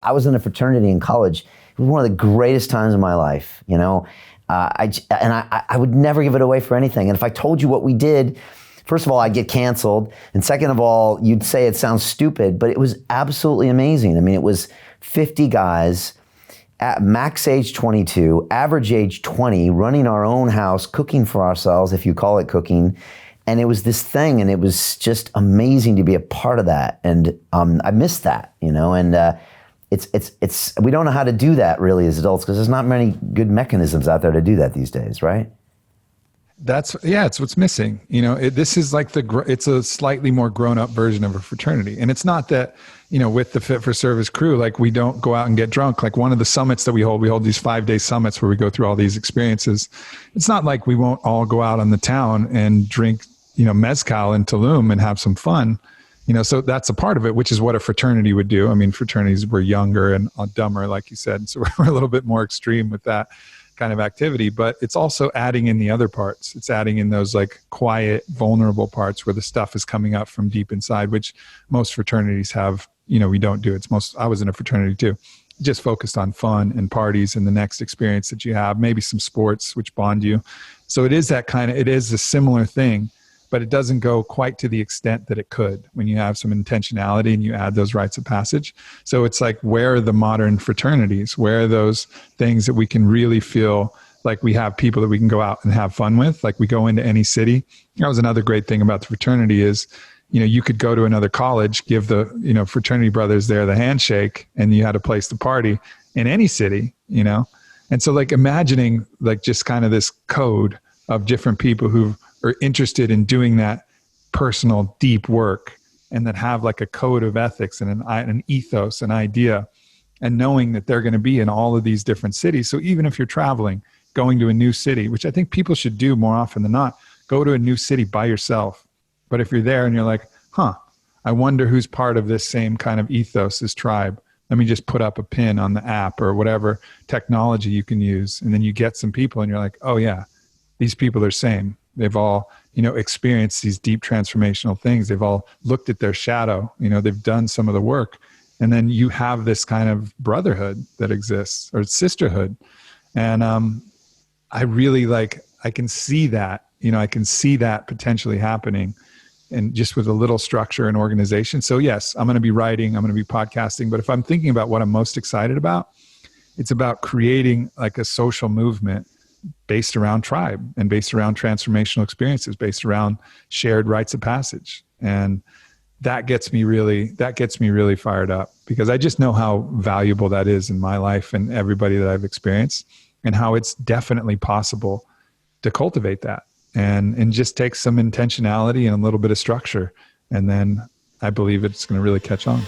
I was in a fraternity in college. It was one of the greatest times of my life, you know. I would never give it away for anything. And if I told you what we did, first of all, I'd get canceled. And second of all, you'd say it sounds stupid, but it was absolutely amazing. I mean, it was 50 guys, at max age 22, average age 20, running our own house, cooking for ourselves, if you call it cooking. And it was this thing, and it was just amazing to be a part of that. And I missed that, you know, and we don't know how to do that really as adults because there's not many good mechanisms out there to do that these days, right? It's what's missing. You know, this is like it's a slightly more grown up version of a fraternity. And it's not that, you know, with the Fit for Service crew, like we don't go out and get drunk. Like one of the summits that we hold these 5-day summits where we go through all these experiences. It's not like we won't all go out on the town and drink, you know, mezcal in Tulum and have some fun. You know, so that's a part of it, which is what a fraternity would do. I mean, fraternities were younger and dumber, like you said. So we're a little bit more extreme with that kind of activity, but it's also adding in the other parts. It's adding in those like quiet, vulnerable parts where the stuff is coming up from deep inside, which most fraternities have, you know, we don't do. I was in a fraternity too, just focused on fun and parties and the next experience that you have, maybe some sports which bond you. So it is a similar thing, but it doesn't go quite to the extent that it could when you have some intentionality and you add those rites of passage. So it's like, where are the modern fraternities? Where are those things that we can really feel like we have people that we can go out and have fun with? Like we go into any city. That was another great thing about the fraternity is, you know, you could go to another college, give the, you know, fraternity brothers there the handshake, and you had a place to party in any city, you know? And so like imagining like just kind of this code of different people who are interested in doing that personal, deep work, and that have like a code of ethics and an ethos, an idea, and knowing that they're going to be in all of these different cities. So even if you're traveling, going to a new city, which I think people should do more often than not, go to a new city by yourself. But if you're there and you're like, I wonder who's part of this same kind of ethos, this tribe. Let me just put up a pin on the app or whatever technology you can use. And then you get some people and you're like, oh yeah, these people are same. They've all, you know, experienced these deep transformational things. They've all looked at their shadow, you know, they've done some of the work. And then you have this kind of brotherhood that exists, or sisterhood. And I really I can see that, you know, I can see that potentially happening, and just with a little structure and organization. So yes, I'm going to be writing, I'm going to be podcasting, but if I'm thinking about what I'm most excited about, it's about creating like a social movement based around tribe and based around transformational experiences, based around shared rites of passage. And that gets me really fired up, because I just know how valuable that is in my life and everybody that I've experienced, and how it's definitely possible to cultivate that and just take some intentionality and a little bit of structure. And then I believe it's going to really catch on.